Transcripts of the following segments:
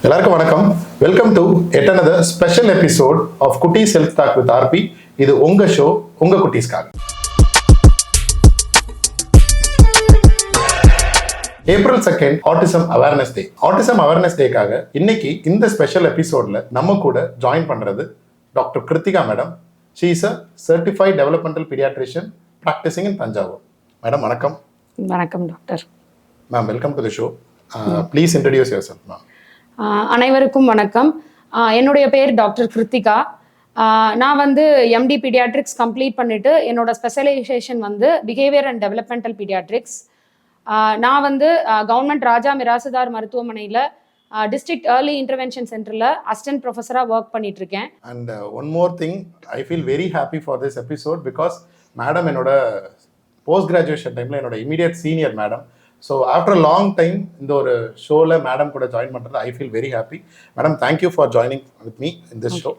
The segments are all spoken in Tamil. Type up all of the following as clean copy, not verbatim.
எல்லாருக்கும் வணக்கம். வெல்கம் டு எட் another ஸ்பெஷல் எபிசோட் ஆஃப் குட்டீஸ் ஹெல்த் டாக் வித் ஆர்பி. இது உங்க ஷோ, உங்க குட்டீஸ்க்காக. April 2nd autism awareness day. Autism awareness டேக்காக இன்னைக்கு இந்த ஸ்பெஷல் எபிசோட்ல நம்ம கூட ஜாயின் பண்றது doctor Kiruthika madam. She is a certified developmental pediatrician practising in Thanjavur. Madam வணக்கம். வணக்கம் doctor. Ma'am welcome to the show. Please introduce yourself ma'am. அனைவருக்கும் வணக்கம். என்னுடைய பேர் டாக்டர் கிருத்திகா. நான் வந்து எம்டி பீடியாட்ரிக்ஸ் கம்ப்ளீட் பண்ணிட்டு என்னோட ஸ்பெஷலைசேஷன் வந்து பிஹேவியர் அண்ட் டெவலப்மெண்டல் பீடியாட்ரிக்ஸ். நான் வந்து கவர்மெண்ட் ராஜா மிராசுதார் மருத்துவமனையில் டிஸ்ட்ரிக்ட் ஏர்லி இன்டர்வென்ஷன் சென்டரில் அசிஸ்டன்ட் ப்ரொஃபஸராக ஒர்க் பண்ணிட்டு இருக்கேன். And one more thing, I feel very happy for this episode because madam என்னோட போஸ்ட் கிராஜுவேஷன் டைமில் என்னோட immediate senior madam. So after long time இந்த ஒரு ஷோவில் மேடம் கூட ஜாயின் பண்ணுறது I feel very happy. Madam thank you for joining with me in this show.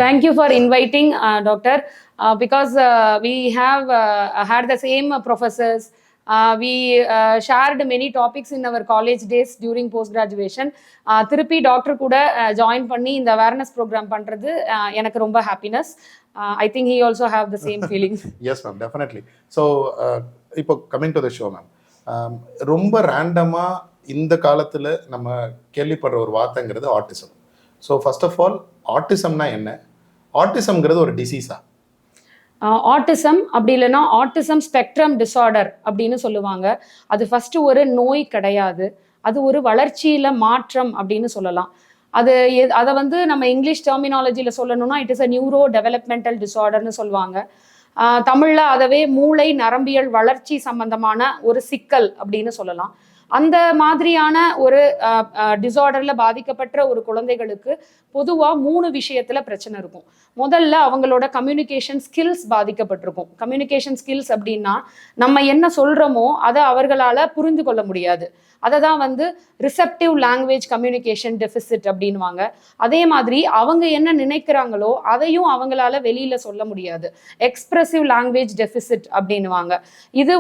Thank you for inviting, Doctor, because we have had the same professors. We shared many topics in our college days during post graduation. திருப்பி டாக்டர் கூட ஜாயின் பண்ணி இந்த அவேர்னஸ் ப்ரோக்ராம் பண்ணுறது எனக்கு ரொம்ப happiness. I think he also have the same feeling. Yes ma'am, definitely. So இப்போ coming to the show ma'am, ரொம்ப ரேண்டமாக இந்த காலத்தில் நம்ம கேள்விப்படுற ஒரு வார்த்தைங்கிறது autism. So first of all ஆட்டிசம்னா என்ன? ஆட்டிசம்ங்கிறது ஒரு டிசீஸா? ஆட்டிசம் அப்படி இல்லைன்னா ஆட்டிசம் ஸ்பெக்ட்ரம் டிஸார்டர் அப்படின்னு சொல்லுவாங்க. அது ஃபர்ஸ்ட் ஒரு நோய் கிடையாது, அது ஒரு வளர்ச்சியில மாற்றம் அப்படின்னு சொல்லலாம். அதை வந்து நம்ம இங்கிலீஷ் டெர்மினாலஜியில் சொல்லணும்னா it is a neurodevelopmental டிஸார்டர்னு சொல்லுவாங்க. தமிழில் அதவே மூளை நரம்பியல் வளர்ச்சி சம்பந்தமான ஒரு சிக்கல் அப்படின்னு சொல்லலாம். அந்த மாதிரியான ஒரு டிஸார்டரில் பாதிக்கப்பட்ட ஒரு குழந்தைகளுக்கு பொதுவாக 3 விஷயத்தில் பிரச்சனை இருக்கும். முதல்ல அவங்களோட கம்யூனிகேஷன் ஸ்கில்ஸ் பாதிக்கப்பட்டிருக்கும். கம்யூனிகேஷன் ஸ்கில்ஸ் அப்படின்னா நம்ம என்ன சொல்கிறோமோ அதை அவர்களால் புரிந்து கொள்ள முடியாது. அதை தான் வந்து ரிசெப்டிவ் லாங்குவேஜ் கம்யூனிகேஷன் டெஃபிசிட் அப்படின்வாங்க. அதே மாதிரி அவங்க என்ன நினைக்கிறாங்களோ அதையும் அவங்களால வெளியில் சொல்ல முடியாது. எக்ஸ்பிரசிவ் லாங்குவேஜ் டெஃபிசிட் அப்படின்வாங்க. இது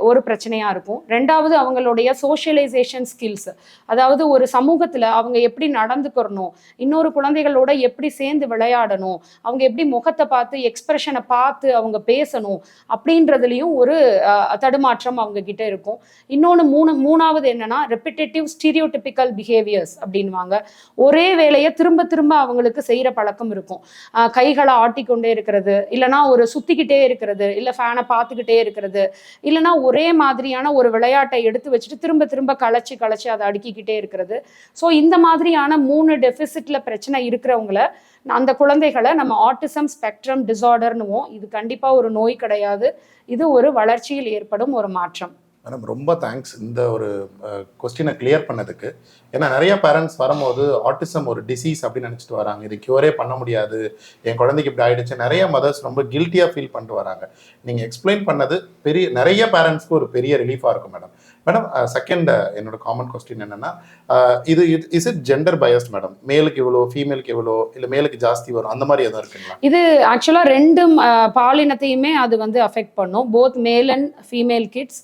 ஒரு பிரச்சனையாக இருக்கும். ரெண்டாவது அவங்களுடைய சோஷியலைசேஷன் ஸ்கில்ஸ், அதாவது ஒரு சமூகத்தில் அவங்க எப்படி நடந்துக்கிறணும், இன்னொரு குழந்தைகளோட எப்படி சேர்ந்து விளையாடணும், அவங்க எப்படி முகத்தை பார்த்து எக்ஸ்பிரஷனை பார்த்து அவங்க பேசணும் அப்படின்றதுலையும் ஒரு தடுமாற்றம் அவங்க கிட்ட இருக்கும். இன்னொன்று மூணாவது என்னன்னா ரெப்பிட்டேட்டிவ் ஸ்டீரியோடிபிக்கல் பிஹேவியர்ஸ் அப்படின்வாங்க. ஒரே வேலையை திரும்ப திரும்ப அவங்களுக்கு செய்கிற பழக்கம் இருக்கும். கைகளை ஆட்டிக்கொண்டே இருக்கிறது, இல்லைனா ஒரு சுத்திக்கிட்டே இருக்கிறது, இல்லை ஃபேனை பார்த்துக்கிட்டே இருக்கிறது, இல்லைனா ஒரே மாதிரியான ஒரு விளையாட்டை எடுத்து வச்சுட்டு திரும்ப திரும்ப களைச்சி அதை அடுக்கிக்கிட்டே இருக்கிறது. ஸோ இந்த மாதிரியான 3 டெஃபிசிட்ல பிரச்சனை இருக்கிறவங்கள, அந்த குழந்தைகளை நம்ம ஆட்டிசம் ஸ்பெக்ட்ரம் டிஸார்டர்னுவோம். இது கண்டிப்பா ஒரு நோய் கிடையாது, இது ஒரு வளர்ச்சியில் ஏற்படும் ஒரு மாற்றம். மேடம் ரொம்ப தேங்க்ஸ் இந்த ஒரு கொஸ்டினை கிளியர் பண்ணதுக்கு. ஏன்னா நிறைய பேரண்ட்ஸ் வரும்போது ஆட்டிசம் ஒரு டிசீஸ் அப்படின்னு நினச்சிட்டு வராங்க, இது க்யூரே பண்ண முடியாது, என் குழந்தைக்கு இப்படி ஆயிடுச்சு. நிறைய மதர்ஸ் ரொம்ப கில்ட்டியாக ஃபீல் பண்ணிட்டு வராங்க. நீங்கள் எக்ஸ்பிளைன் பண்ணது நிறைய பேரண்ட்ஸ்க்கு ஒரு பெரிய ரிலீஃபாக இருக்கும் மேடம். மேடம் செகண்ட் என்னோட காமன் கொஸ்டின் என்னன்னா, இது is it gender biased madam? மேலுக்கு இவ்வளோ, ஃபீமேலுக்கு எவ்வளோ, இல்லை மேலுக்கு ஜாஸ்தி வரும், அந்த மாதிரி எதுவும் இருக்குங்களா? இது ஆக்சுவலாக 2 பாலினத்தையுமே அது வந்து அஃபெக்ட் பண்ணும், both male and female kids.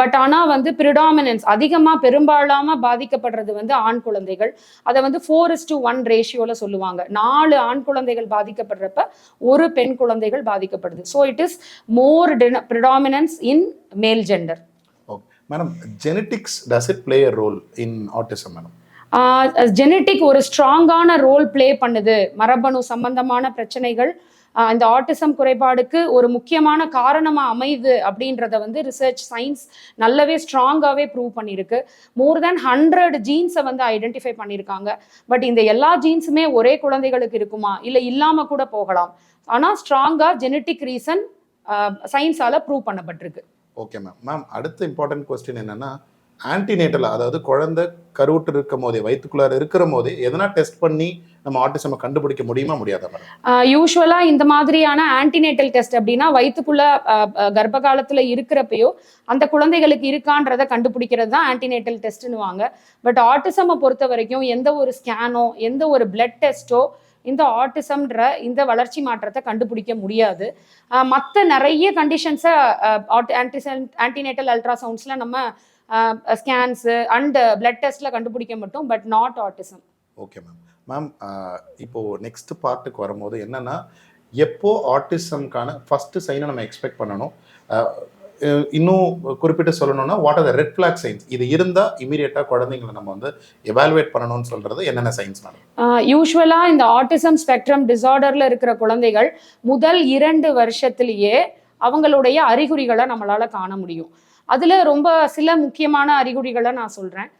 But ஆனால் வந்து ப்ரிடாமினன்ஸ் அதிகமாக பெரும்பாலாமல் பாதிக்கப்படுறது வந்து ஆண் குழந்தைகள். அதை வந்து 4:1 ரேஷியோவில் சொல்லுவாங்க. 4 ஆண் குழந்தைகள் பாதிக்கப்படுறப்ப ஒரு பெண் குழந்தைகள் பாதிக்கப்படுது. So it is more predominance in male gender. Madam genetics does it play a role in autism madam? Genetic ஒரு ஸ்ட்ராங்கான ரோல் பிளே பண்ணுது. மரபணு சம்பந்தமான பிரச்சனைகள் இந்த ஆட்டிசம் குறைபாடுக்கு ஒரு முக்கியமான காரணமாக அமையுது அப்படின்றத வந்து ரிசர்ச் சயின்ஸ் நல்லாவே ஸ்ட்ராங்காகவே ப்ரூவ் பண்ணியிருக்கு. மோர் தேன் 100 ஜீன்ஸை வந்து ஐடென்டிஃபை பண்ணியிருக்காங்க. பட் இந்த எல்லா ஜீன்ஸுமே ஒரே குழந்தைகளுக்கு இருக்குமா, இல்லை இல்லாமல் கூட போகலாம். ஆனால் ஸ்ட்ராங்காக ஜெனட்டிக் ரீசன் சயின்ஸால் ப்ரூவ் பண்ணப்பட்டிருக்கு. Okay ma'am. அடுத்த இம்பார்ட்டன்ட் கொஸ்டின் என்னன்னா, ஆன்டிநேட்டல், அதாவது குழந்தை கருவுற்று இருக்கும் போதே, வயிற்றுக்குள்ளார இருக்கிற போதே எதனா டெஸ்ட் பண்ணி நம்ம ஆட்டிசம் கண்டுபிடிக்க முடியுமா, முடியாதா மேடம்? யூஸ்வலாக இந்த மாதிரியான ஆன்டிநேட்டல் டெஸ்ட் அப்படின்னா வயிற்றுக்குள்ள கர்ப்ப காலத்தில் இருக்கிறப்பையோ அந்த குழந்தைகளுக்கு இருக்கான்றதை கண்டுபிடிக்கிறது தான் ஆன்டிநேட்டல் டெஸ்ட்னுவாங்க. பட் ஆட்டிசமை பொறுத்த வரைக்கும் எந்த ஒரு ஸ்கேனோ எந்த ஒரு பிளட் டெஸ்ட்டோ இந்த ஆட்டிசம்ன்ற இந்த வளர்ச்சி மாற்றத்தை கண்டுபிடிக்க முடியாது. மற்ற நிறைய கண்டிஷன்ஸை ஆன்டிநேட்டல் அல்ட்ராசவுண்ட்ஸில் நம்ம ஸ்கேன்ஸு அண்ட் பிளட் டெஸ்ட்டில் கண்டுபிடிக்க மட்டும், but not autism. Okay ma'am. Ma'am இப்போது நெக்ஸ்ட் பார்ட்டுக்கு வரும்போது என்னென்னா, எப்போ ஆட்டிசம்க்கான ஃபஸ்ட்டு சைனை நம்ம எக்ஸ்பெக்ட் பண்ணணும், இன்னும் குறிப்பிட்டு சொல்லணும்னா what are the red flag science, இது இருந்தால் இமீடியட்டாக குழந்தைங்களை நம்ம வந்து எவாலுவேட் பண்ணணும்னு சொல்கிறது என்னென்ன சைன்ஸ் மேடம்? யூஸ்வலாக இந்த ஆட்டிசம் ஸ்பெக்ட்ரம் டிசார்டரில் இருக்கிற குழந்தைகள் முதல் 2 வருஷத்துலேயே அவங்களுடைய அறிகுறிகளை நம்மளால் காண முடியும். அதில் ரொம்ப சில முக்கியமான அறிகுறிகளை நான் சொல்கிறேன்.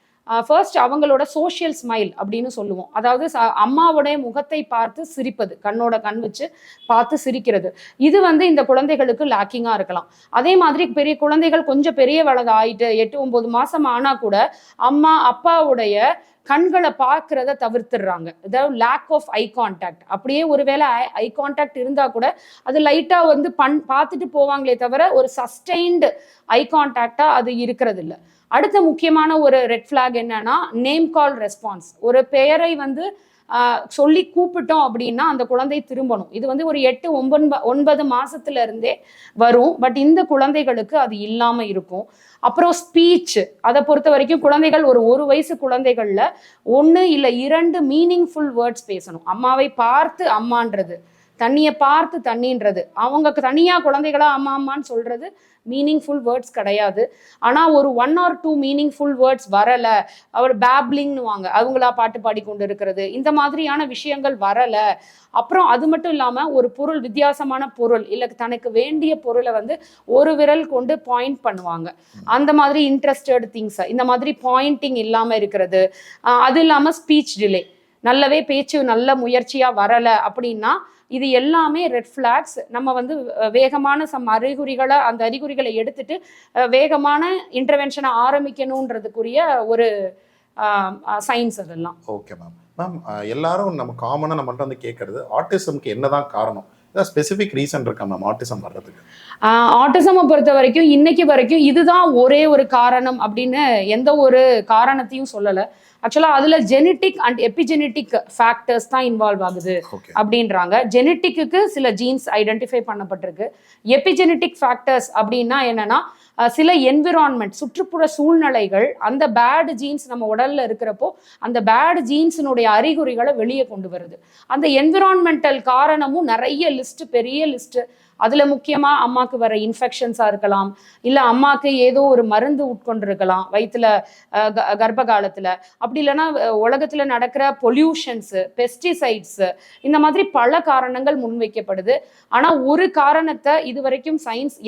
ஃபர்ஸ்ட் அவங்களோட சோஷியல் ஸ்மைல் அப்படின்னு சொல்லுவோம். அதாவது அம்மாவுடைய முகத்தை பார்த்து சிரிப்பது, கண்ணோட கண் வச்சு பார்த்து சிரிக்கிறது. இது வந்து இந்த குழந்தைகளுக்கு லேக்கிங்காக இருக்கலாம். அதே மாதிரி பெரிய குழந்தைகள் கொஞ்சம் பெரிய வளர்ந்து ஆயிட்டு 8-9 மாதம் ஆனால் கூட அம்மா அப்பாவுடைய கண்களை பார்க்கறத தவிர்த்துடுறாங்க. அதாவது லேக் ஆஃப் ஐ கான்டாக்ட். அப்படியே ஒருவேளை ஐ கான்டாக்ட் இருந்தால் கூட அது லைட்டாக வந்து பார்த்துட்டு போவாங்களே தவிர ஒரு சஸ்டெயின்டு ஐ கான்டாக்டாக அது இருக்கிறது இல்லை. அடுத்த முக்கியமான ஒரு ரெட் ஃபிளாக் என்னன்னா, நேம் கால் ரெஸ்பான்ஸ். ஒரு பெயரை வந்து சொல்லி கூப்பிட்டோம் அப்படின்னா அந்த குழந்தை திரும்பணும். இது வந்து ஒரு 8-9 மாசத்துல இருந்தே வரும். பட் இந்த குழந்தைகளுக்கு அது இல்லாம இருக்கும். அப்புறம் ஸ்பீச், அதை பொறுத்த வரைக்கும் குழந்தைகள் ஒரு வயசு குழந்தைகள்ல 1 இல்லை 2 மீனிங்ஃபுல் வேர்ட்ஸ் பேசணும். அம்மாவை பார்த்து அம்மான்றது, தண்ணியை பார்த்து தண்ணின்றது, அவங்க தனியாக குழந்தைகளா அம்மா அம்மான்னு சொல்றது மீனிங்ஃபுல் வேர்ட்ஸ் கிடையாது. ஆனால் ஒரு 1 or 2 மீனிங்ஃபுல் வேர்ட்ஸ் வரலை, அவர் பேப்லிங்னு வாங்க, அவங்களா பாட்டு பாடி கொண்டு இருக்கிறது, இந்த மாதிரியான விஷயங்கள் வரலை. அப்புறம் அது மட்டும் இல்லாமல் ஒரு பொருள், வித்தியாசமான பொருள் இல்லை தனக்கு வேண்டிய பொருளை வந்து ஒரு விரல் கொண்டு பாயிண்ட் பண்ணுவாங்க. அந்த மாதிரி இன்ட்ரெஸ்டட் திங்ஸ், இந்த மாதிரி பாயிண்டிங் இல்லாமல் இருக்கிறது. அது இல்லாமல் ஸ்பீச் டிலே, நல்லவே பேச்சு நல்ல முயற்சியாக வரலை அப்படின்னா இது எல்லாமே ரெட் ஃபிளாக்ஸ். நம்ம வந்து வேகமான அறிகுறிகளை, அந்த அறிகுறிகளை எடுத்துட்டு வேகமான இன்டர்வென்ஷனை ஆரம்பிக்கணுன்றதுக்குரிய ஒரு சயின்ஸ் அதெல்லாம். Okay ma'am. மேம் எல்லாரும் நம்ம காமனாக நம்மகிட்ட வந்து கேட்கறது ஆட்டிசம்க்கு என்னதான் காரணம், ஏதாவது ஸ்பெசிஃபிக் ரீசன் இருக்கா மேம் ஆட்டிசம் வர்றதுக்கு? ஆட்டிசமை பொறுத்த வரைக்கும் இன்னைக்கு வரைக்கும் இதுதான் ஒரே ஒரு காரணம் அப்படின்னு எந்த ஒரு காரணத்தையும் சொல்லலை. ஆக்சுவலாக அதில் ஜெனட்டிக் அண்ட் எபிஜெனட்டிக் ஃபேக்டர்ஸ் தான் இன்வால்வ் ஆகுது அப்படின்றாங்க. ஜெனட்டிக்கு சில ஜீன்ஸ் ஐடென்டிஃபை பண்ணப்பட்டிருக்கு. எபிஜெனட்டிக் ஃபேக்டர்ஸ் அப்படின்னா என்னன்னா, சில என்விரான்மெண்ட், சுற்றுப்புற சூழ்நிலைகள் அந்த பேட் ஜீன்ஸ் நம்ம உடல்ல இருக்கிறப்போ அந்த பேட் ஜீன்ஸினுடைய அறிகுறிகளை வெளியே கொண்டு வருது. அந்த என்விரான்மெண்டல் காரணமும் நிறைய லிஸ்ட், பெரிய லிஸ்ட். அதுல முக்கியமா அம்மாக்கு வர இன்ஃபெக்ஷன்ஸா இருக்கலாம், இல்ல அம்மாக்கு ஏதோ ஒரு மருந்து உட்கொண்டிருக்கலாம் வயிற்றுல கர்ப்ப காலத்துல, அப்படி இல்லைன்னா உலகத்துல நடக்கிற பொல்யூஷன்ஸ், பெஸ்டிசைட்ஸ், இந்த மாதிரி பல காரணங்கள் முன்வைக்கப்படுது. ஆனா ஒரு காரணத்தை இதுவரைக்கும் சயின்ஸ்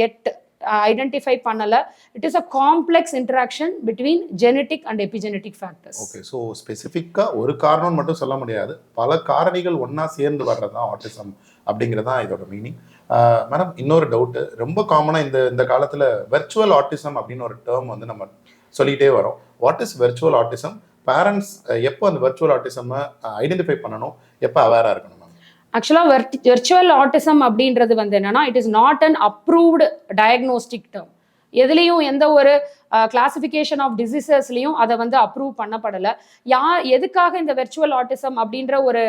ஐடென்டிஃபை பண்ணல. It is a complex interaction between genetic and epigenetic factors. Okay, so ஸ்பெசிஃபிக்காக ஒரு காரணம் மட்டும் சொல்ல முடியாது, பல காரணிகள் ஒன்றா சேர்ந்து வர்றதுதான் ஆட்டிசம் அப்படிங்கிறது தான் இதோட மீனிங். மேடம், இன்னொரு டவுட்டு, ரொம்ப காமனாக இந்த காலத்தில் வெர்ச்சுவல் ஆட்டிசம் அப்படின்னு ஒரு டேர்ம் வந்து நம்ம சொல்லிகிட்டே வரோம். What is virtual autism? Parents எப்போ அந்த வெர்ச்சுவல் ஆட்டிசமை ஐடென்டிஃபை பண்ணணும், எப்போ அவேராக இருக்கணும்? ஆக்சுவலாக வெர்ச்சுவல் ஆட்டிசம் அப்படின்றது வந்து என்னன்னா, it is not an approved diagnostic term. எதுலேயும் எந்த ஒரு கிளாசிஃபிகேஷன் ஆஃப் டிசீசஸ்லையும் அதை வந்து அப்ரூவ் பண்ணப்படலை. எதுக்காக இந்த வெர்ச்சுவல் ஆட்டிசம் அப்படின்ற ஒரு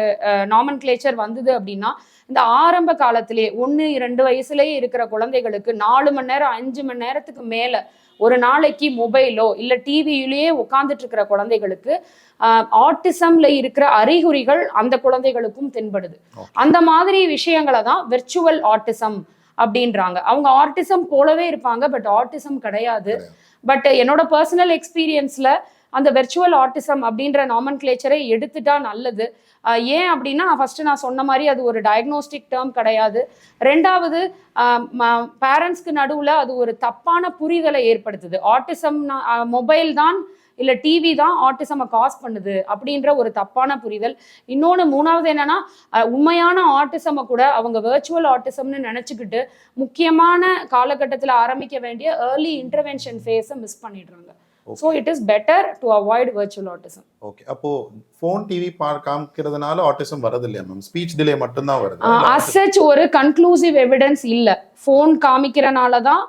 நாமன்கிளேச்சர் வந்தது அப்படின்னா, இந்த ஆரம்ப காலத்திலேயே 1-2 வயசுலேயே இருக்கிற குழந்தைகளுக்கு 4 மணி நேரம் 5 மணி நேரத்துக்கு மேலே ஒரு நாளைக்கு மொபைலோ இல்லை டிவியிலேயே உட்காந்துட்டு இருக்கிற குழந்தைகளுக்கு ஆட்டிசம்ல இருக்கிற அறிகுறிகள் அந்த குழந்தைகளுக்கும் தென்படுது. அந்த மாதிரி விஷயங்களை தான் வெர்ச்சுவல் ஆட்டிசம் அப்படின்றாங்க. அவங்க ஆட்டிசம் போலவே இருப்பாங்க, பட் ஆட்டிசம் கிடையாது. பட் என்னோட பர்சனல் எக்ஸ்பீரியன்ஸ்ல அந்த வெர்ச்சுவல் ஆட்டிசம் அப்படின்ற நாமன்கிளேச்சரை எடுத்துட்டா நல்லது. ஏன் அப்படின்னா, ஃபர்ஸ்ட் நான் சொன்ன மாதிரி அது ஒரு டயக்னோஸ்டிக் டேர்ம் கிடையாது. 2வது, பேரண்ட்ஸ்க்கு நடுவில் அது ஒரு தப்பான புரிதலை ஏற்படுத்துது. ஆட்டிசம் மொபைல் தான் இல்லை டிவி தான் ஆட்டிசமை காஸ் பண்ணுது அப்படின்ற ஒரு தப்பான புரிதல். இன்னொன்று 3வது என்னன்னா, உண்மையான ஆட்டிசமை கூட அவங்க வெர்ச்சுவல் ஆட்டிசம்னு நினச்சிக்கிட்டு முக்கியமான காலகட்டத்தில் ஆரம்பிக்க வேண்டிய ஏர்லி இன்டர்வென்ஷன் ஃபேஸை மிஸ் பண்ணிடுறாங்க. So it is better to avoid virtual autism. Okay, அப்போ ஃபோன் டிவி காமிக்கிறதுனால ஆட்டிசம் வரது இல்லையா மேம்? ஸ்பீச் டிலே மட்டும்தான் வருது. அசச் ஒரு கன்க்ளூசிவ் எவிடன்ஸ் இல்லை ஃபோன் காமிக்கிறனால தான்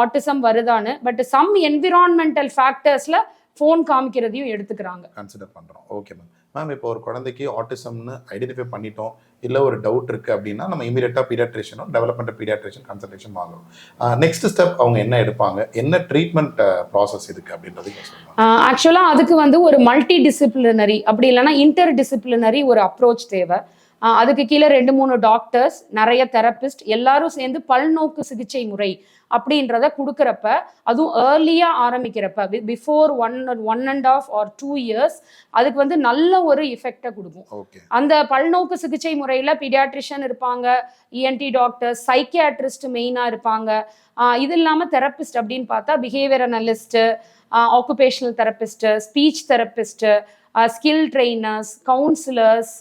ஆட்டிசம் வருதான்னு. பட் சம் என்விரான்மெண்டல் ஃபேக்டர்ஸ்ல ஃபோன் காமிக்கிறதையும் எடுத்துக்கிறாங்க. கன்சிடர் பண்ணுறோம். Okay ma'am. இப்போ ஒரு குழந்தைக்கு ஆட்டிசம்னு ஐடென்டிஃபை பண்ணிட்டோம், இல்லை ஒரு டவுட் இருக்குது அப்படின்னா நம்ம இமீடியட்டாக பீடியாட்ரிஷியனோ டெவலப்மெண்ட் பீடியாட்ரிஷியன் கன்சல்டேஷன் வாங்குறோம். நெக்ஸ்ட் ஸ்டெப் அவங்க என்ன எடுப்பாங்க, என்ன ட்ரீட்மெண்ட் ப்ராசஸ் இருக்குது அப்படின்றது சொல்லுவாங்க. ஆக்சுவலாக அதுக்கு வந்து ஒரு மல்டி டிசிப்ளினரி அப்படி இல்லைன்னா இன்டர் டிசிப்ளினரி ஒரு அப்ரோச் தேவை. அதுக்கு கீழே 2-3 டாக்டர்ஸ், நிறைய தெரபிஸ்ட் எல்லாரும் சேர்ந்து பல்நோக்கு சிகிச்சை முறை அப்படின்றத கொடுக்குறப்ப, அதுவும் ஏர்லியாக ஆரம்பிக்கிறப்ப பிஃபோர் 1.5 or 2 years அதுக்கு வந்து நல்ல ஒரு எஃபெக்டை கொடுக்கும். அந்த பல்நோக்கு சிகிச்சை முறையில் பீடியாட்ரிஷியன் இருப்பாங்க, இஎன்டி டாக்டர்ஸ், சைக்கியாட்ரிஸ்ட் மெயினாக இருப்பாங்க. இது இல்லாமல் தெரபிஸ்ட் அப்படின்னு பார்த்தா behaviour analyst, occupational therapist, speech therapist, skill trainers, counsellors,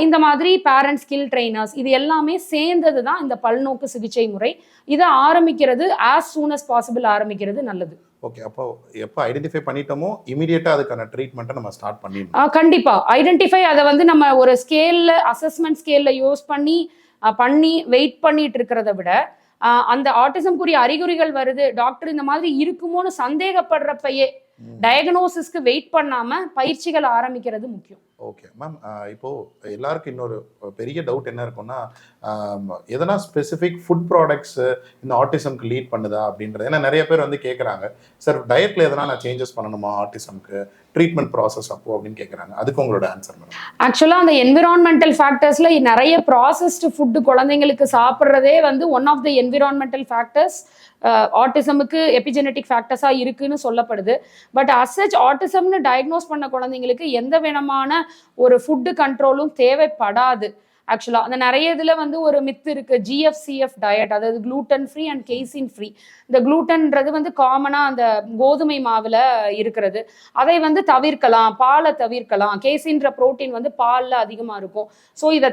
இந்த மாதிரி பேரண்ட் ஸ்கில் ட்ரெயினர்ஸ், இது எல்லாமே சேர்ந்தது தான் இந்த பல்நோக்கு சிகிச்சை முறை. இதை ஆரம்பிக்கிறது as soon as possible ஆரம்பிக்கிறது நல்லது. ஓகே, அப்போ எப்போ ஐடென்டிஃபை பண்ணிட்டோமோ இமீடியட்டாக அதுக்கான ட்ரீட்மெண்ட்டை நம்ம ஸ்டார்ட் பண்ணிடணும். கண்டிப்பாக ஐடென்டிஃபை, அதை வந்து நம்ம ஒரு ஸ்கேலில் அசஸ்மெண்ட் ஸ்கேலில் யூஸ் பண்ணி வெயிட் பண்ணிட்டு இருக்கிறத விட, அந்த ஆட்டிசம்க்குரிய அறிகுறிகள் வருது, டாக்டர் இந்த மாதிரி இருக்குமோன்னு சந்தேகப்படுறப்பயே டயக்னோசிஸ்க்கு வெயிட் பண்ணாம பயிற்சிகள் ஆரம்பிக்கிறது முக்கியம். ஓகே மேம், இப்போ எல்லாருக்கும் இன்னொரு பெரிய டவுட் என்ன இருக்கும்னா, எதனா ஸ்பெசிஃபிக் ஃபுட் ப்ராடக்ட்ஸ் இந்த ஆட்டிசம்க்கு லீட் பண்ணுதா அப்படின்றது. ஏன்னா நிறைய பேர் வந்து கேட்குறாங்க, சார் டயட்ல எதனா நான் சேஞ்சஸ் பண்ணணுமா ஆட்டிசம்க்கு, ட்ரீட்மெண்ட் ப்ராசஸ் அப்போ அப்படின்னு கேட்குறாங்க. அதுக்கு உங்களோட ஆன்சர் மேடம். ஆக்சுவலாக அந்த என்விரான்மெண்டல் ஃபேக்டர்ஸ்ல நிறைய ப்ராசஸ்டு ஃபுட்டு குழந்தைங்களுக்கு சாப்பிட்றதே வந்து one of the environmental factors ஆட்டிசமுக்கு எபிஜெனட்டிக் ஃபேக்டர்ஸாக இருக்குன்னு சொல்லப்படுது. பட் அசச் ஆட்டிசம்னு டயக்னோஸ் பண்ண குழந்தைங்களுக்கு எந்த விதமான ஒரு ஃபுட்டு கண்ட்ரோலும் தேவைப்படாது. ஆக்சுவலாக அந்த நிறைய இதில் வந்து ஒரு மித்து இருக்குது, GFCF டயட், அதாவது குளூட்டன் ஃப்ரீ அண்ட் கேசின் ஃப்ரீ. இந்த குளூட்டன்றது வந்து காமனாக அந்த கோதுமை மாவில் இருக்கிறது, அதை வந்து தவிர்க்கலாம், பாலை தவிர்க்கலாம். கேசின்ற புரோட்டீன் வந்து பாலில் அதிகமாக இருக்கும். ஸோ இதை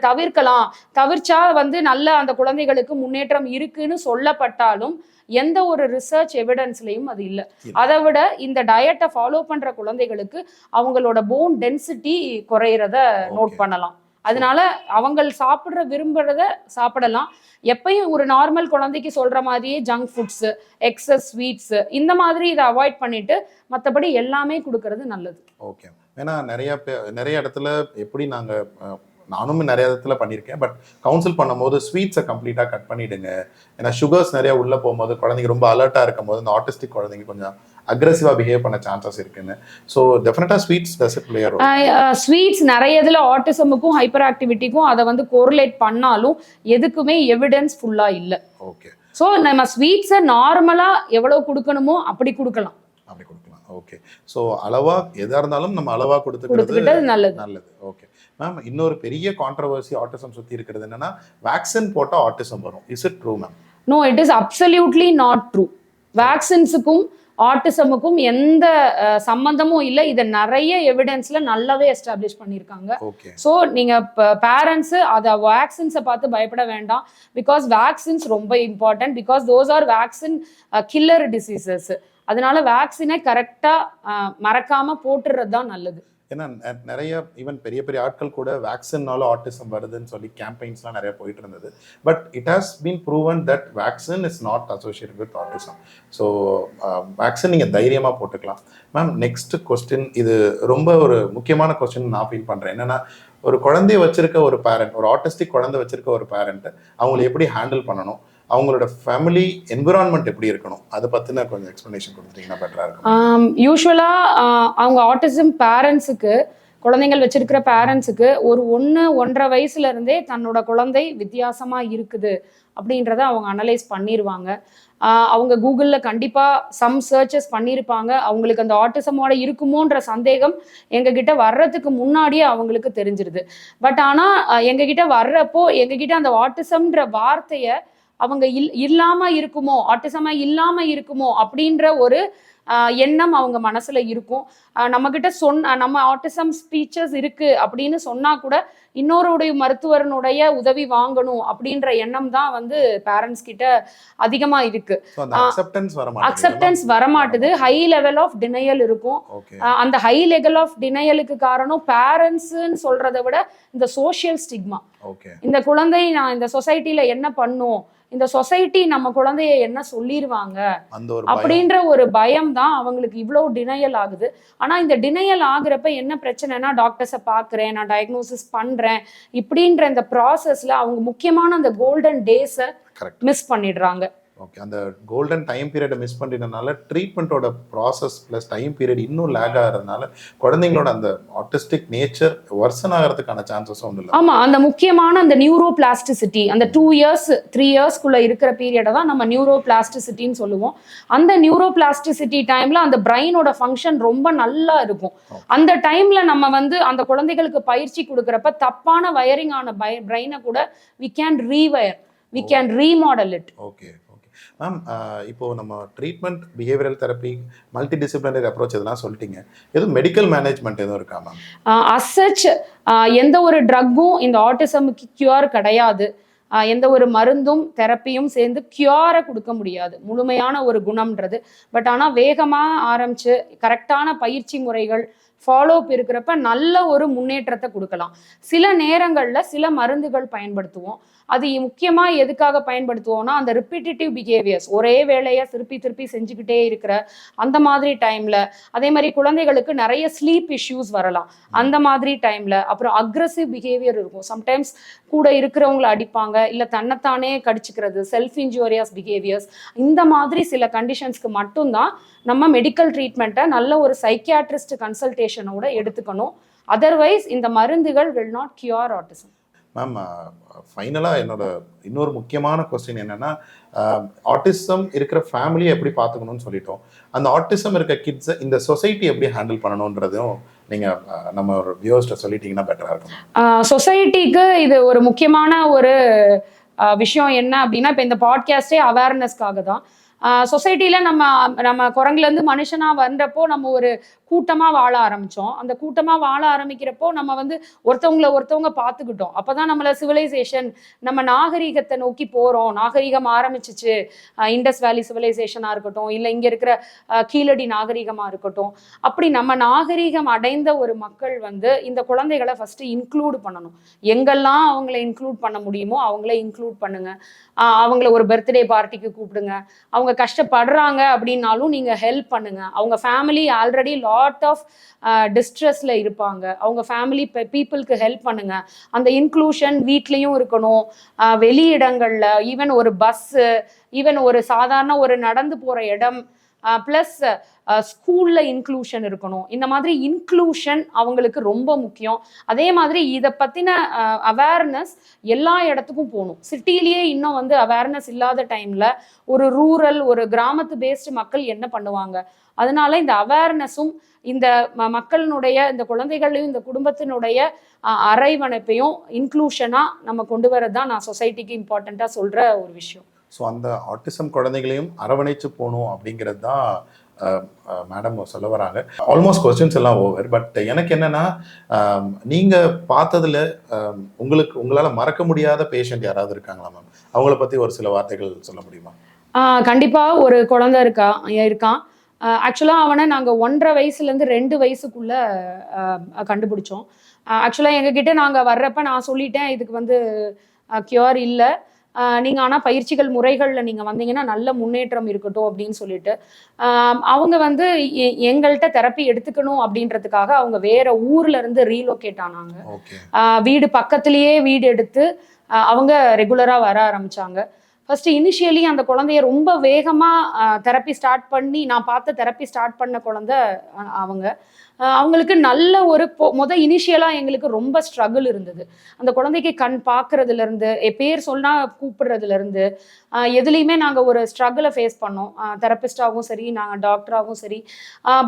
தவிர்ச்சா வந்து நல்ல அந்த குழந்தைகளுக்கு முன்னேற்றம் இருக்குன்னு சொல்லப்பட்டாலும் எந்த ஒரு ரிசர்ச் எவிடன்ஸ்லையும் அது இல்லை. அதை விட இந்த டயட்டை ஃபாலோ பண்ணுற குழந்தைகளுக்கு அவங்களோட போன் டென்சிட்டி குறையிறத நோட் பண்ணலாம். அதனால அவங்க விரும்புறத சாப்பிடலாம். எப்பயும் ஒரு நார்மல் குழந்தைக்கு சொல்ற மாதிரியே ஜங்க் ஃபுட்ஸ், எக்ஸஸ் ஸ்வீட்ஸ், இந்த மாதிரி இதை அவாய்ட் பண்ணிட்டு மற்றபடி எல்லாமே கொடுக்கறது நல்லது. ஓகே, ஏன்னா நிறைய இடத்துல எப்படி நானும் நிறைய இடத்துல பண்ணியிருக்கேன், பட் கவுன்சில் பண்ணும்போது ஸ்வீட்ஸை கம்ப்ளீட்டாக கட் பண்ணிவிடுங்க. ஏன்னா சுகர்ஸ் நிறையா உள்ளே போகும்போது குழந்தைங்க ரொம்ப அலர்ட்டாக இருக்கும் போது இந்த ஆட்டிஸ்டிக் குழந்தைங்க கொஞ்சம் அக்ரெசிவாக பிஹேவ் பண்ண சான்சஸ் இருக்குன்னு. ஸோ டெஃபினட்டாக sweets does it play role. Sweets நிறைய இதில் ஆட்டிசமுக்கும் ஹைப்பர் ஆக்டிவிட்டிக்கும் அதை வந்து கோரிலேட் பண்ணாலும் எதுக்குமே எவிடன்ஸ் ஃபுல்லாக இல்லை. ஓகே, ஸோ நம்ம ஸ்வீட்ஸை நார்மலாக எவ்வளோ கொடுக்கணுமோ அப்படி கொடுக்கலாம். ஓகே, ஸோ அளவாக எதாக இருந்தாலும் நம்ம அளவாக கொடுத்துக்கிறது நல்லது. ஓகே மேம், இன்னொரு பெரிய கான்ட்ரவர்சி ஆட்டிசம் சுற்றி இருக்கிறது என்னன்னா, வேக்சின் போட்டால் ஆட்டிசம் வரும். Is it true ma'am? No, it is absolutely not true. வேக்சின்ஸுக்கும் ஆட்டிசமுக்கும் எந்த சம்பந்தமும் இல்லை. இதை நிறைய எவிடன்ஸ்ல நல்லாவே எஸ்டாப்ளிஷ் பண்ணியிருக்காங்க. ஸோ நீங்க பேரண்ட்ஸ் அதை வேக்சின்ஸை பார்த்து பயப்பட வேண்டாம். பிகாஸ் வேக்சின்ஸ் ரொம்ப important. Because those are vaccine killer diseases. அதனால வேக்சினை கரெக்டாக மறக்காம போட்டுறது தான் நல்லது. ஏன்னா நிறைய ஈவன் பெரிய பெரிய ஆட்கள் கூட வேக்சின்னால ஆட்டிசம் வருதுன்னு சொல்லி கேம்பெயின்ஸ்லாம் நிறைய போயிட்டு இருந்தது. But it has been proven that vaccine is not associated with autism. So vaccine நீங்கள் தைரியமாக போட்டுக்கலாம். மேம், நெக்ஸ்ட் கொஸ்டின், இது ரொம்ப ஒரு முக்கியமான கொஸ்டின் நான் ஃபீல் பண்ணுறேன். என்னென்னா, ஒரு குழந்தைய வச்சிருக்க ஒரு பேரண்ட், ஒரு ஆட்டிஸ்டிக் குழந்தை வச்சிருக்க ஒரு பேரண்ட், அவங்களை எப்படி ஹேண்டில் பண்ணணும், அவங்களோட ஃபேமிலி என்விரான்மெண்ட் எப்படி இருக்கணும், அதை பற்றின கொஞ்சம் எக்ஸ்ப்ளனேஷன் கொடுத்துட்டீங்கன்னா பெட்டராக இருக்கும். யூஸ்வலாக அவங்க ஆட்டிசம் பேரண்ட்ஸுக்கு, குழந்தைங்கள் வச்சிருக்கிற பேரண்ட்ஸுக்கு ஒரு 1-1.5 வயசுல இருந்தே தன்னோட குழந்தை வித்தியாசமாக இருக்குது அப்படின்றத அவங்க அனலைஸ் பண்ணிடுவாங்க. அவங்க கூகுளில் கண்டிப்பாக சம் சர்ச்சஸ் பண்ணியிருப்பாங்க. அவங்களுக்கு அந்த ஆட்டிசமோட இருக்குமோன்ற சந்தேகம் எங்ககிட்ட வர்றதுக்கு முன்னாடியே அவங்களுக்கு தெரிஞ்சிருது. பட் ஆனால் எங்ககிட்ட வர்றப்போ எங்ககிட்ட அந்த ஆட்டிசம்ன்ற வார்த்தையை அவங்க இல்லாமல் இருக்குமோ, ஆட்டிசமா இல்லாமல் இருக்குமோ அப்படின்ற ஒரு எண்ணம் அவங்க மனசுல இருக்கும். நம்மக்கிட்ட நம்ம ஆட்டிசம் ஸ்பீச்சஸ் இருக்கு அப்படின்னு சொன்னா கூட இன்னொருடைய மருத்துவரனுடைய உதவி வாங்கணும் அப்படின்ற எண்ணம் தான் வந்து பேரண்ட்ஸ் கிட்ட அதிகமா இருக்கு. அக்செப்டன்ஸ் வரமாட்டுது. ஹை லெவல் ஆஃப் டினையல் இருக்கும். அந்த ஹை லெவல் ஆஃப் டினையலுக்கு காரணம் பேரண்ட்ஸ்ன்னு சொல்றதை விட இந்த சோஷியல் ஸ்டிக்மா. இந்த குழந்தை நான் இந்த சொசைட்டில என்ன பண்ணும், இந்த சொசைட்டி நம்ம குழந்தைய என்ன சொல்லிடுவாங்க அந்த ஒரு அப்படின்ற ஒரு பயம் தான் அவங்களுக்கு இவ்வளவு டினையல் ஆகுது. ஆனா இந்த டினையல் ஆகுறப்ப என்ன பிரச்சனைனா, டாக்டர்ஸை பார்க்குறேன், நான் டயக்னோசிஸ் பண்றேன், இப்படின்ற இந்த ப்ராசஸ்ல அவங்க முக்கியமான அந்த கோல்டன் டேஸை மிஸ் பண்ணிடுறாங்க. ஓகே, அந்த கோல்டன் டைம் பீரியடை மிஸ் பண்ணிட்டனால ட்ரீட்மெண்ட்டோட ப்ராசஸ் ப்ளஸ் டைம் பீரியட் இன்னும் லேக் ஆகிறதுனால குழந்தைங்களோட அந்த ஆட்டிஸ்டிக் நேச்சர் வர்சன் ஆகிறதுக்கான சான்சஸும் ஒன்றும் இல்லை. ஆமா, அந்த முக்கியமான அந்த நியூரோ பிளாஸ்டிசிட்டி, அந்த 2 years 3 yearsக்குள்ள இருக்கிற பீரியடை தான் நம்ம நியூரோ பிளாஸ்டிசிட்டின்னு சொல்லுவோம். அந்த நியூரோ பிளாஸ்டிசிட்டி டைம்ல அந்த பிரெயினோட ஃபங்க்ஷன் ரொம்ப நல்லா இருக்கும். அந்த டைம்ல நம்ம வந்து அந்த குழந்தைகளுக்கு பயிற்சி கொடுக்குறப்ப தப்பான வயரிங் ஆன பிரெயினை கூட we can rewire, we can remodel it. Okay ma'am, இப்போ நம்ம treatment, behavioural therapy, multi disciplinary approach இதெல்லாம் சொல்லிட்டீங்க. எதுவும் மெடிக்கல் மேனேஜ்மெண்ட் எதுவும் இருக்கா மேம்? அசச் எந்த ஒரு ட்ரக்கும் இந்த ஆட்டிசமுக்கு கியூர் கிடையாது. எந்த ஒரு மருந்தும் தெரப்பியும் சேர்ந்து கியூரை கொடுக்க முடியாது, முழுமையான ஒரு குணம்ன்றது. பட் ஆனால் வேகமாக ஆரம்பிச்சு கரெக்டான பயிற்சி முறைகள் ஃபாலோ அப் இருக்கிறப்ப நல்ல ஒரு முன்னேற்றத்தை கொடுக்கலாம். சில நேரங்களில் சில மருந்துகள் பயன்படுத்துவோம். அது முக்கியமாக எதுக்காக பயன்படுத்துவோம்னா, அந்த ரிப்பீட்டேட்டிவ் பிஹேவியர்ஸ், ஒரே வேலையை திருப்பி திருப்பி செஞ்சுக்கிட்டே இருக்கிற அந்த மாதிரி டைமில், அதே மாதிரி குழந்தைகளுக்கு நிறைய ஸ்லீப் இஷ்யூஸ் வரலாம் அந்த மாதிரி டைமில். அப்புறம் அக்ரெசிவ் பிஹேவியர் இருக்கும், சம்டைம்ஸ் கூட இருக்கிறவங்களை அடிப்பாங்க, இல்லை தன்னைத்தானே கடிச்சிக்கிறது, செல்ஃப் இன்ஜூரியஸ் பிஹேவியர்ஸ். இந்த மாதிரி சில கண்டிஷன்ஸ்க்கு மட்டும்தான் நம்ம மெடிக்கல் ட்ரீட்மெண்ட்டை நல்ல ஒரு சைக்கியாட்ரிஸ்ட் கன்சல்டேஷனோட எடுத்துக்கணும். அதர்வைஸ் இந்த மருந்துகள் will not cure autism. Ma'am, ஃபைனலாக என்னோட இன்னொரு முக்கியமான கொஸ்டின் என்னென்னா, ஆட்டிசம் இருக்கிற ஃபேமிலியை எப்படி பார்த்துக்கணும்னு சொல்லிட்டோம். அந்த ஆட்டிசம் இருக்க கிட்ஸை இந்த சொசைட்டி எப்படி ஹேண்டில் பண்ணணுன்றதும் நீங்கள் நம்ம ஒரு வியூவர்ஸ்ட்டை சொல்லிட்டீங்கன்னா பெட்டராக இருக்கும். சொசைட்டிக்கு இது ஒரு முக்கியமான ஒரு விஷயம் என்ன அப்படின்னா, இப்போ இந்த பாட்காஸ்டே அவேர்னஸ்க்காக தான். சொசைட்டியில் நம்ம குரங்குலேருந்து மனுஷனாக வந்தப்போ நம்ம ஒரு கூட்டமாக வாழ ஆரம்பித்தோம். அந்த கூட்டமாக வாழ ஆரம்பிக்கிறப்போ நம்ம வந்து ஒருத்தவங்க பார்த்துக்கிட்டோம். அப்போ தான் நம்மளை சிவிலைசேஷன், நம்ம நாகரீகத்தை நோக்கி போகிறோம். நாகரீகம் ஆரம்பிச்சிச்சு, இண்டஸ் வேலி சிவிலைசேஷனாக இருக்கட்டும், இல்லை இங்கே இருக்கிற கீழடி நாகரீகமாக இருக்கட்டும். அப்படி நம்ம நாகரீகம் அடைந்த ஒரு மக்கள் வந்து இந்த குழந்தைகளை ஃபஸ்ட்டு இன்க்ளூட் பண்ணணும். எங்கெல்லாம் அவங்கள இன்க்ளூட் பண்ண முடியுமோ அவங்கள இன்க்ளூட் பண்ணுங்க. அவங்கள ஒரு பர்த்டே பார்ட்டிக்கு கூப்பிடுங்க. அவங்க கஷ்டப்படுறாங்க அப்படின்னாலும் நீங்கள் ஹெல்ப் பண்ணுங்க. அவங்க ஃபேமிலி ஆல்ரெடி லாட் ஆஃப் டிஸ்ட்ரெஸ்ல இருப்பாங்க, அவங்க ஃபேமிலி பீப்புளுக்கு ஹெல்ப் பண்ணுங்க. அந்த இன்க்ளூஷன் வீட்லேயும் இருக்கணும், வெளியிடங்களில், ஈவன் ஒரு பஸ்ஸு, ஈவன் ஒரு சாதாரண ஒரு நடந்து போகிற இடம், ப்ளஸ் ஸ்கூலில் இன்க்ளூஷன் இருக்கணும். இந்த மாதிரி இன்க்ளூஷன் அவங்களுக்கு ரொம்ப முக்கியம். அதே மாதிரி இதை பற்றின அவேர்னஸ் எல்லா இடத்துக்கும் போகணும். சிட்டிலேயே இன்னும் வந்து அவேர்னஸ் இல்லாத டைமில் ஒரு ரூரல், ஒரு கிராமத்து பேஸ்டு மக்கள் என்ன பண்ணுவாங்க? அதனால இந்த அவேர்னஸும் இந்த மக்களினுடைய, இந்த குழந்தைகளையும் இந்த குடும்பத்தினுடைய அரவணைப்பையும் இன்க்ளூஷனாக நம்ம கொண்டு வரது தான் நான் சொசைட்டிக்கு இம்பார்ட்டண்ட்டாக சொல்கிற ஒரு விஷயம். ஸோ அந்த ஆட்டிசம் குழந்தைகளையும் அரவணைச்சு போகணும் அப்படிங்கிறது தான் மேடம் சொல்ல வராங்க. ஆல்மோஸ்ட் கொஸ்டின்ஸ் எல்லாம் ஓவர். பட் எனக்கு என்னென்னா, நீங்கள் பார்த்ததில் உங்களால் மறக்க முடியாத பேஷண்ட் யாராவது இருக்காங்களா மேம்? அவங்கள பற்றி ஒரு சில வார்த்தைகள் சொல்ல முடியுமா? கண்டிப்பாக ஒரு குழந்தை இருக்கான். ஆக்சுவலாக அவனை நாங்கள் 1.5 வயசுலேருந்து 2 வயசுக்குள்ளே கண்டுபிடிச்சோம். ஆக்சுவலாக எங்ககிட்ட நாங்கள் வர்றப்ப நான் சொல்லிட்டேன், இதுக்கு வந்து கியூர் இல்லை, நீங்கள் ஆனால் பயிற்சிகள் முறைகளில் நீங்கள் வந்தீங்கன்னா நல்ல முன்னேற்றம் இருக்கட்டும் அப்படின்னு சொல்லிட்டு அவங்க வந்து எங்கள்கிட்ட தெரப்பி எடுத்துக்கணும் அப்படின்றதுக்காக அவங்க வேற ஊர்ல இருந்து ரீலோகேட் ஆனாங்க. வீடு பக்கத்துலேயே வீடு எடுத்து அவங்க ரெகுலராக வர ஆரம்பிச்சாங்க. ஃபர்ஸ்ட் இனிஷியலி அந்த குழந்தைய ரொம்ப வேகமாக தெரப்பி ஸ்டார்ட் பண்ணி, நான் பார்த்த தெரப்பி ஸ்டார்ட் பண்ண குழந்தை அவங்களுக்கு நல்ல ஒரு இனிஷியலாக எங்களுக்கு ரொம்ப ஸ்ட்ரகிள் இருந்தது. அந்த குழந்தைக்கு கண் பார்க்கறதுலேருந்து, பேர் சொன்னால் கூப்பிடுறதுலேருந்து, எதுலேயுமே நாங்கள் ஒரு ஸ்ட்ரகிளை ஃபேஸ் பண்ணோம். தெரப்பிஸ்டாகவும் சரி, நாங்கள் டாக்டராகவும் சரி.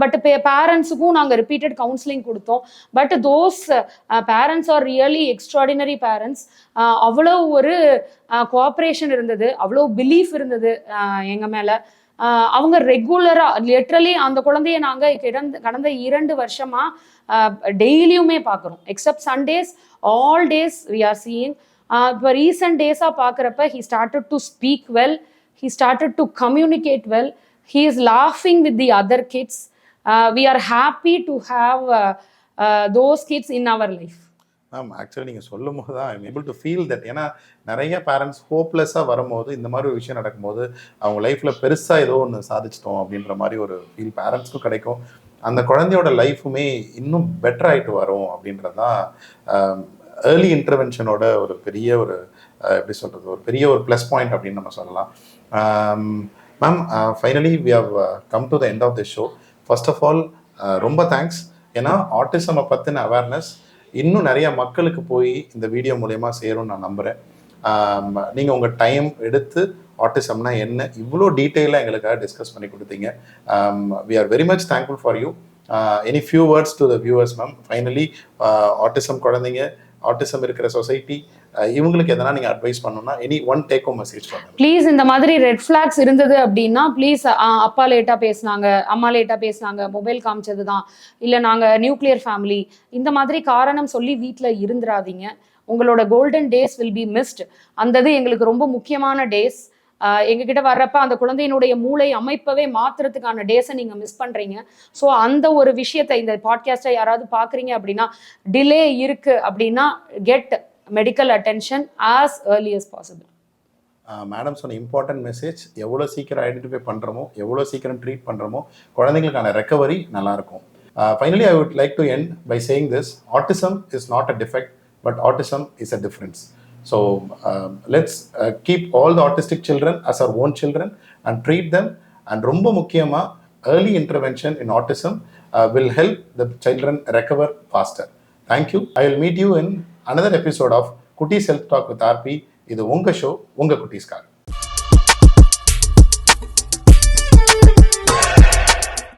பட் பேரண்ட்ஸுக்கும் நாங்கள் ரிப்பீட்டட் கவுன்சிலிங் கொடுத்தோம். But those parents are really extraordinary parents. அவ்வளோ ஒரு கோஆப்ரேஷன் இருந்தது, அவ்வளோ பிலீஃப் இருந்தது எங்கள் மேலே. அவங்க ரெகுலராக லிட்ரலி அந்த குழந்தைய நாங்கள் கடந்த 2 வருஷமா டெய்லியுமே பார்க்குறோம். Except Sundays, all days we are seeing. இப்போ ரீசன்ட் டேஸாக பார்க்குறப்ப he started to speak well, he started to communicate well, he is லாஃபிங் with the other kids. We are happy to have those kids in our life. Ma'am actually நீங்கள் சொல்லும் போது தான் I'm able to feel that. ஏன்னா நிறைய பேரண்ட்ஸ் ஹோப்லெஸ்ஸாக வரும்போது இந்த மாதிரி ஒரு விஷயம் நடக்கும்போது அவங்க லைஃப்பில் பெருசாக ஏதோ ஒன்று சாதிச்சிட்டோம் அப்படின்ற மாதிரி ஒரு ஃபீல் பேரண்ட்ஸ்க்கும் கிடைக்கும். அந்த குழந்தையோட லைஃபுமே இன்னும் பெட்டர் ஆகிட்டு வரும் அப்படின்றது தான் ஏர்லி இன்டர்வென்ஷனோட ஒரு பெரிய ஒரு எப்படி சொல்கிறது, ஒரு பெரிய ஒரு ப்ளஸ் பாயிண்ட் அப்படின்னு நம்ம சொல்லலாம். Ma'am finally we have come to the end of the show. First of all ரொம்ப தேங்க்ஸ். ஏன்னா ஆட்டிசமை பற்றின அவேர்னஸ் இன்னும் நிறைய மக்களுக்கு போய் இந்த வீடியோ மூலயமா சேரும்னு நான் நம்புகிறேன். நீங்கள் உங்கள் டைம் எடுத்து ஆட்டிசம்னா என்ன இவ்வளோ டீட்டெயிலாக எங்களுக்காக டிஸ்கஸ் பண்ணி கொடுத்தீங்க. We are very much thankful for you. Any few words to the viewers ma'am. Finally autism குழந்தைங்க, ஆட்டிசம் இருக்கிற சொசைட்டி, இவங்களுக்கு எதனா நீங்கள் அட்வைஸ் பண்ணணும்னா any one take home message பண்ணுங்க ப்ளீஸ். இந்த மாதிரி ரெட் ஃபிளாக்ஸ் இருந்தது அப்படின்னா ப்ளீஸ், அப்பா லேட்டாக பேசினாங்க, அம்மா லேட்டாக பேசினாங்க, மொபைல் காமிச்சது தான், இல்லை நாங்கள் நியூக்ளியர் ஃபேமிலி, இந்த மாதிரி காரணம் சொல்லி வீட்டில் இருந்துடாதீங்க. உங்களோட golden days will be missed. அந்தது எங்களுக்கு ரொம்ப முக்கியமான டேஸ். எங்ககிட்ட வர்றப்ப அந்த குழந்தையினுடைய மூளை அமைப்பவே மாத்துறதுக்கான டேஸை நீங்கள் மிஸ் பண்ணுறீங்க. ஸோ அந்த ஒரு விஷயத்தை, இந்த பாட்காஸ்ட்டை யாராவது பார்க்குறீங்க அப்படின்னா, டிலே இருக்கு அப்படின்னா get medical attention as early as possible. மேடம் சொன்ன இம்பார்ட்டன்ட் மெசேஜ், எவ்வளோ சீக்கிரம் ஐடென்டிஃபை பண்ணுறோமோ, எவ்வளோ சீக்கிரம் ட்ரீட் பண்ணுறோமோ, குழந்தைங்களுக்கான ரெக்கவரி நல்லாயிருக்கும். Finally I would like to end by saying this: autism is not a defect, but autism is a difference. So let's keep all the autistic children as our own children and treat them. And ரொம்ப முக்கியமா early intervention in autism will help the children recover faster. Thank you. I will meet you in another episode of Kutti Self Talk with RP. இது உங்க ஷோ, உங்க குட்டீஸ்க்காக.